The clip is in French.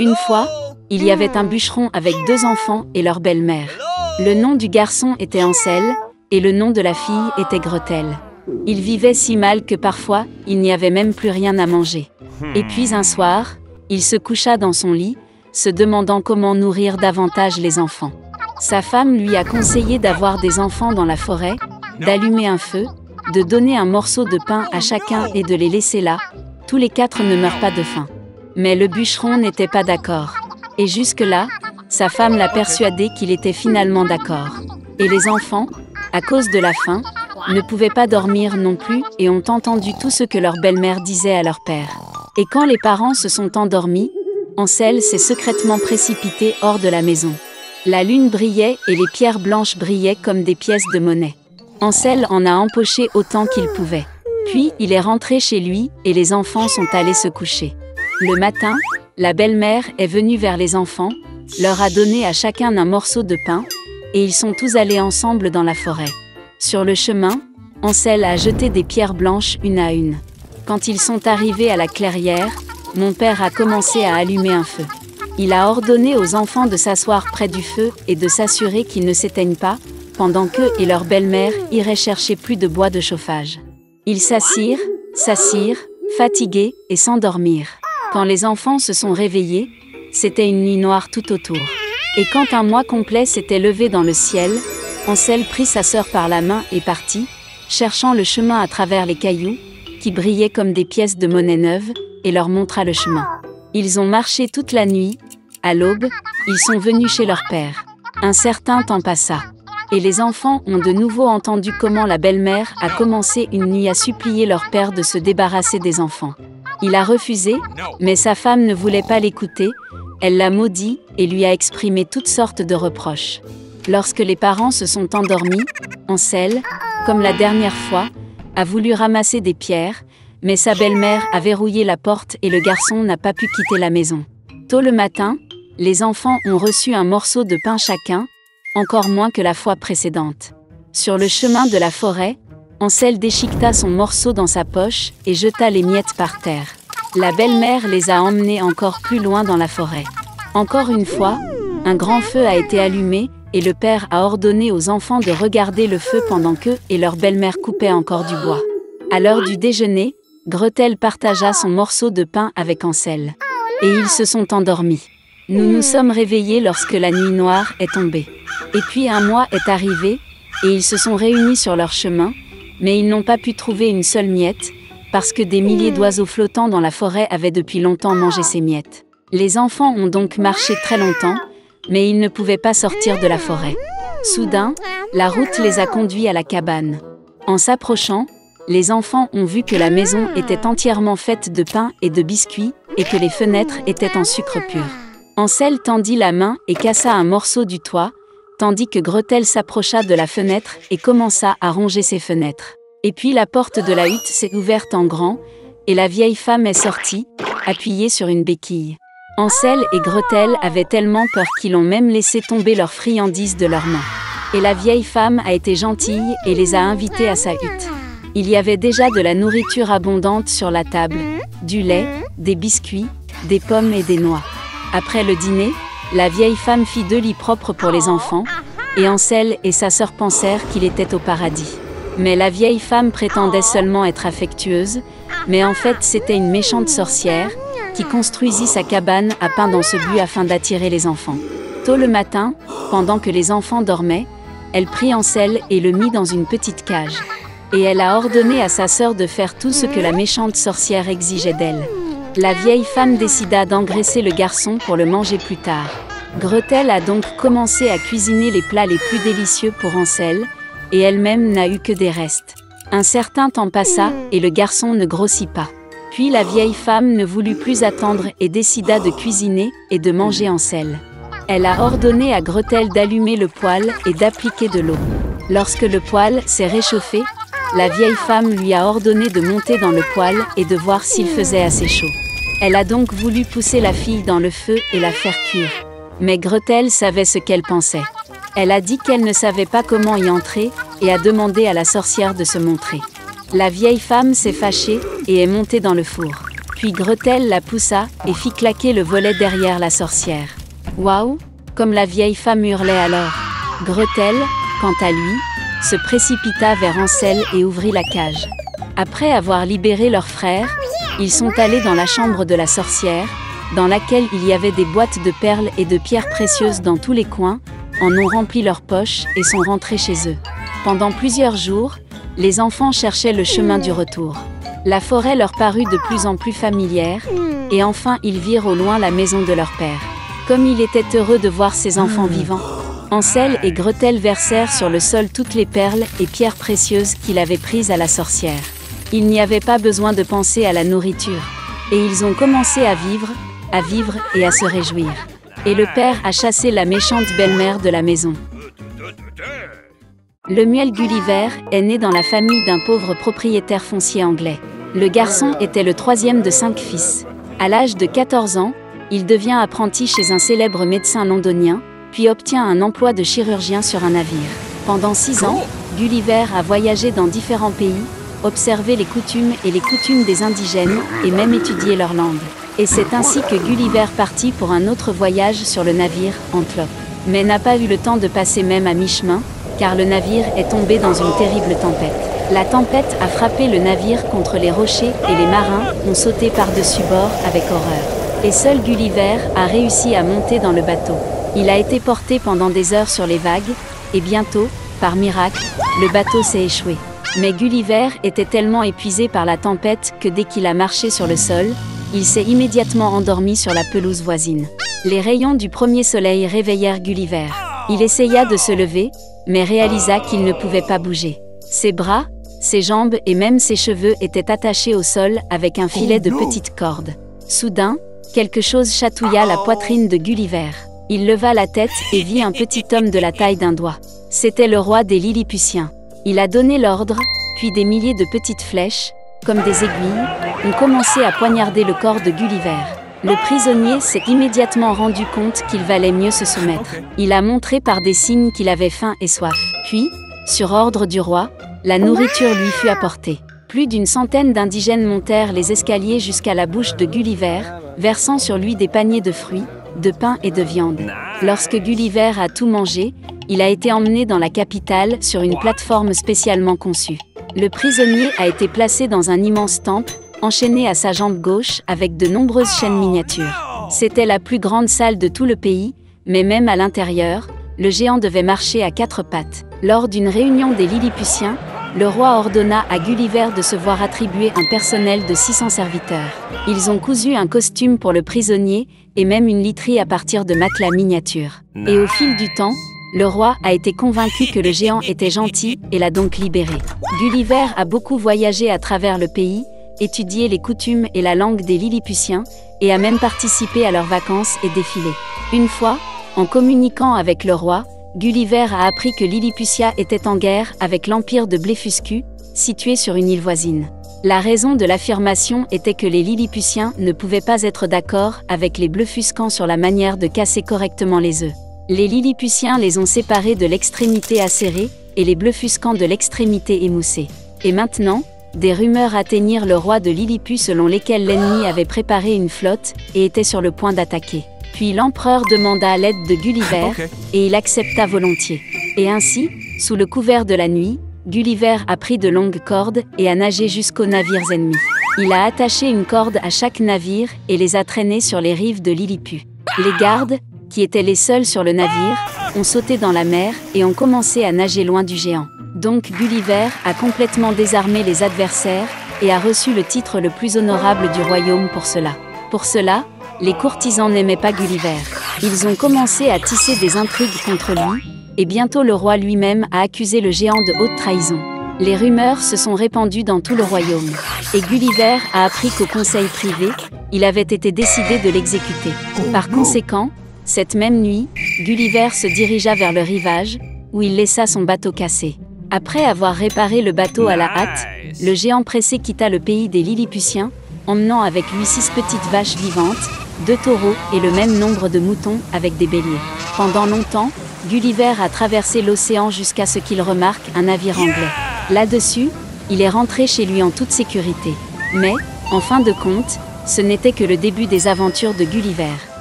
Une fois, il y avait un bûcheron avec 2 enfants et leur belle-mère. Le nom du garçon était Ansel, et le nom de la fille était Gretel. Ils vivaient si mal que parfois, il n'y avait même plus rien à manger. Et puis un soir, il se coucha dans son lit, se demandant comment nourrir davantage les enfants. Sa femme lui a conseillé d'avoir des enfants dans la forêt, d'allumer un feu, de donner un morceau de pain à chacun et de les laisser là. Tous les 4 ne meurent pas de faim. Mais le bûcheron n'était pas d'accord. Et jusque-là, sa femme l'a persuadé qu'il était finalement d'accord. Et les enfants, à cause de la faim, ne pouvaient pas dormir non plus et ont entendu tout ce que leur belle-mère disait à leur père. Et quand les parents se sont endormis, Ansel s'est secrètement précipité hors de la maison. La lune brillait et les pierres blanches brillaient comme des pièces de monnaie. Ansel en a empoché autant qu'il pouvait. Puis il est rentré chez lui et les enfants sont allés se coucher. Le matin, la belle-mère est venue vers les enfants, leur a donné à chacun un morceau de pain, et ils sont tous allés ensemble dans la forêt. Sur le chemin, Ansel a jeté des pierres blanches une à une. Quand ils sont arrivés à la clairière, mon père a commencé à allumer un feu. Il a ordonné aux enfants de s'asseoir près du feu et de s'assurer qu'ils ne s'éteignent pas, pendant qu'eux et leur belle-mère iraient chercher plus de bois de chauffage. Ils s'assirent, fatigués, et s'endormirent. Quand les enfants se sont réveillés, c'était une nuit noire tout autour. Et quand un mois complet s'était levé dans le ciel, Ansel prit sa sœur par la main et partit, cherchant le chemin à travers les cailloux, qui brillaient comme des pièces de monnaie neuve, et leur montra le chemin. Ils ont marché toute la nuit. À l'aube, ils sont venus chez leur père. Un certain temps passa. Et les enfants ont de nouveau entendu comment la belle-mère a commencé une nuit à supplier leur père de se débarrasser des enfants. Il a refusé, mais sa femme ne voulait pas l'écouter, elle l'a maudit et lui a exprimé toutes sortes de reproches. Lorsque les parents se sont endormis, Ansel, comme la dernière fois, a voulu ramasser des pierres, mais sa belle-mère a verrouillé la porte et le garçon n'a pas pu quitter la maison. Tôt le matin, les enfants ont reçu un morceau de pain chacun, encore moins que la fois précédente. Sur le chemin de la forêt, Ansel déchiqueta son morceau dans sa poche et jeta les miettes par terre. La belle-mère les a emmenés encore plus loin dans la forêt. Encore une fois, un grand feu a été allumé et le père a ordonné aux enfants de regarder le feu pendant qu'eux et leur belle-mère coupaient encore du bois. À l'heure du déjeuner, Gretel partagea son morceau de pain avec Ansel. Et ils se sont endormis. Nous nous sommes réveillés lorsque la nuit noire est tombée. Et puis un mois est arrivé, et ils se sont réunis sur leur chemin, mais ils n'ont pas pu trouver une seule miette, parce que des milliers d'oiseaux flottants dans la forêt avaient depuis longtemps mangé ces miettes. Les enfants ont donc marché très longtemps, mais ils ne pouvaient pas sortir de la forêt. Soudain, la route les a conduits à la cabane. En s'approchant, les enfants ont vu que la maison était entièrement faite de pain et de biscuits, et que les fenêtres étaient en sucre pur. Ansel tendit la main et cassa un morceau du toit, tandis que Gretel s'approcha de la fenêtre et commença à ronger ses fenêtres. Et puis la porte de la hutte s'est ouverte en grand, et la vieille femme est sortie, appuyée sur une béquille. Ansel et Gretel avaient tellement peur qu'ils ont même laissé tomber leurs friandises de leurs mains. Et la vieille femme a été gentille et les a invités à sa hutte. Il y avait déjà de la nourriture abondante sur la table, du lait, des biscuits, des pommes et des noix. Après le dîner, la vieille femme fit 2 lits propres pour les enfants, et Ansel et sa sœur pensèrent qu'il était au paradis. Mais la vieille femme prétendait seulement être affectueuse, mais en fait c'était une méchante sorcière, qui construisit sa cabane à pain dans ce but afin d'attirer les enfants. Tôt le matin, pendant que les enfants dormaient, elle prit Ansel et le mit dans une petite cage. Et elle a ordonné à sa sœur de faire tout ce que la méchante sorcière exigeait d'elle. La vieille femme décida d'engraisser le garçon pour le manger plus tard. Gretel a donc commencé à cuisiner les plats les plus délicieux pour Ansel, et elle-même n'a eu que des restes. Un certain temps passa, et le garçon ne grossit pas. Puis la vieille femme ne voulut plus attendre et décida de cuisiner et de manger Ansel. Elle a ordonné à Gretel d'allumer le poêle et d'appliquer de l'eau. Lorsque le poêle s'est réchauffé, la vieille femme lui a ordonné de monter dans le poêle et de voir s'il faisait assez chaud. Elle a donc voulu pousser la fille dans le feu et la faire cuire. Mais Gretel savait ce qu'elle pensait. Elle a dit qu'elle ne savait pas comment y entrer et a demandé à la sorcière de se montrer. La vieille femme s'est fâchée et est montée dans le four. Puis Gretel la poussa et fit claquer le volet derrière la sorcière. Waouh! Comme la vieille femme hurlait alors. Gretel, quant à lui, se précipita vers Hansel et ouvrit la cage. Après avoir libéré leur frère, ils sont allés dans la chambre de la sorcière, dans laquelle il y avait des boîtes de perles et de pierres précieuses dans tous les coins, en ont rempli leurs poches et sont rentrés chez eux. Pendant plusieurs jours, les enfants cherchaient le chemin du retour. La forêt leur parut de plus en plus familière, et enfin ils virent au loin la maison de leur père. Comme il était heureux de voir ses enfants vivants, Hansel et Gretel versèrent sur le sol toutes les perles et pierres précieuses qu'il avait prises à la sorcière. Il n'y avait pas besoin de penser à la nourriture, et ils ont commencé à vivre et à se réjouir. Et le père a chassé la méchante belle-mère de la maison. Lemuel Gulliver est né dans la famille d'un pauvre propriétaire foncier anglais. Le garçon était le troisième de 5 fils. À l'âge de 14 ans, il devient apprenti chez un célèbre médecin londonien, puis obtient un emploi de chirurgien sur un navire. Pendant 6 ans, Gulliver a voyagé dans différents pays, observé les coutumes des indigènes, et même étudié leur langue. Et c'est ainsi que Gulliver partit pour un autre voyage sur le navire, Antlope. Mais n'a pas eu le temps de passer même à mi-chemin, car le navire est tombé dans une terrible tempête. La tempête a frappé le navire contre les rochers et les marins ont sauté par-dessus bord avec horreur. Et seul Gulliver a réussi à monter dans le bateau. Il a été porté pendant des heures sur les vagues, et bientôt, par miracle, le bateau s'est échoué. Mais Gulliver était tellement épuisé par la tempête que dès qu'il a marché sur le sol, il s'est immédiatement endormi sur la pelouse voisine. Les rayons du premier soleil réveillèrent Gulliver. Il essaya de se lever, mais réalisa qu'il ne pouvait pas bouger. Ses bras, ses jambes et même ses cheveux étaient attachés au sol avec un filet de petites cordes. Soudain, quelque chose chatouilla la poitrine de Gulliver. Il leva la tête et vit un petit homme de la taille d'un doigt. C'était le roi des Lilliputiens. Il a donné l'ordre, puis des milliers de petites flèches, comme des aiguilles, ont commencé à poignarder le corps de Gulliver. Le prisonnier s'est immédiatement rendu compte qu'il valait mieux se soumettre. Il a montré par des signes qu'il avait faim et soif. Puis, sur ordre du roi, la nourriture lui fut apportée. Plus d'une centaine d'indigènes montèrent les escaliers jusqu'à la bouche de Gulliver, versant sur lui des paniers de fruits, de pain et de viande. Lorsque Gulliver a tout mangé, il a été emmené dans la capitale sur une plateforme spécialement conçue. Le prisonnier a été placé dans un immense temple, enchaîné à sa jambe gauche avec de nombreuses chaînes miniatures. C'était la plus grande salle de tout le pays, mais même à l'intérieur, le géant devait marcher à 4 pattes. Lors d'une réunion des Lilliputiens, le roi ordonna à Gulliver de se voir attribuer un personnel de 600 serviteurs. Ils ont cousu un costume pour le prisonnier et même une literie à partir de matelas miniatures. Et au fil du temps, le roi a été convaincu que le géant était gentil et l'a donc libéré. Gulliver a beaucoup voyagé à travers le pays, étudié les coutumes et la langue des Lilliputiens, et a même participé à leurs vacances et défilés. Une fois, en communiquant avec le roi, Gulliver a appris que Lilliputia était en guerre avec l'empire de Blefuscu, situé sur une île voisine. La raison de l'affirmation était que les Lilliputiens ne pouvaient pas être d'accord avec les Blefuscans sur la manière de casser correctement les œufs. Les Lilliputiens les ont séparés de l'extrémité acérée et les Blefuscans de l'extrémité émoussée. Et maintenant, des rumeurs atteignirent le roi de Lilliput selon lesquelles l'ennemi avait préparé une flotte et était sur le point d'attaquer. Puis l'empereur demanda l'aide de Gulliver, et il accepta volontiers. Et ainsi, sous le couvert de la nuit, Gulliver a pris de longues cordes et a nagé jusqu'aux navires ennemis. Il a attaché une corde à chaque navire et les a traînés sur les rives de Lilliput. Les gardes, qui étaient les seuls sur le navire, ont sauté dans la mer et ont commencé à nager loin du géant. Donc Gulliver a complètement désarmé les adversaires et a reçu le titre le plus honorable du royaume pour cela. Pour cela, les courtisans n'aimaient pas Gulliver. Ils ont commencé à tisser des intrigues contre lui, et bientôt le roi lui-même a accusé le géant de haute trahison. Les rumeurs se sont répandues dans tout le royaume, et Gulliver a appris qu'au conseil privé, il avait été décidé de l'exécuter. Par conséquent, cette même nuit, Gulliver se dirigea vers le rivage, où il laissa son bateau cassé. Après avoir réparé le bateau à la hâte, le géant pressé quitta le pays des Lilliputiens, emmenant avec lui 6 petites vaches vivantes, 2 taureaux et le même nombre de moutons avec des béliers. Pendant longtemps, Gulliver a traversé l'océan jusqu'à ce qu'il remarque un navire anglais. Là-dessus, il est rentré chez lui en toute sécurité. Mais, en fin de compte, Ce n'était que le début des aventures de Gulliver.